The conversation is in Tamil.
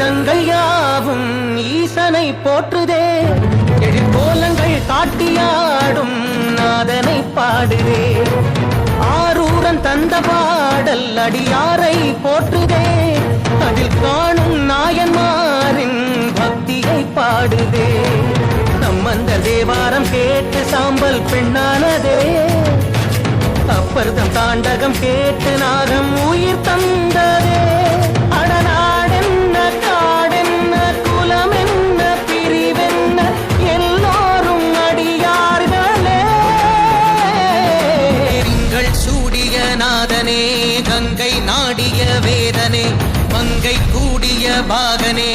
வேதங்கள் யாவும் ஈசனை போற்றுதே. எழிற்கோலங்கள் காட்டியாடும் நாதனை பாடுதே. ஆரூரன் தந்த பாடல் அடியாரை போற்றுதே. அதில் காணும் நாயன்மாரின் பக்தியை பாடுதே. சம்பந்த தேவாரம் கேட்டு சாம்பல் பெண்ணானதே. அப்பர்தம் தாண்டகம் கேட்டு நாகம் உயிர் தந்ததே. அடநாடென்ன காடென்ன குலமென்ன பிரிவென்ன எல்லோரும் அடியார்களே. திங்கள் சூடிய நாதனே கங்கை நாடிய வேதனே மங்கை கூடிய பாகனே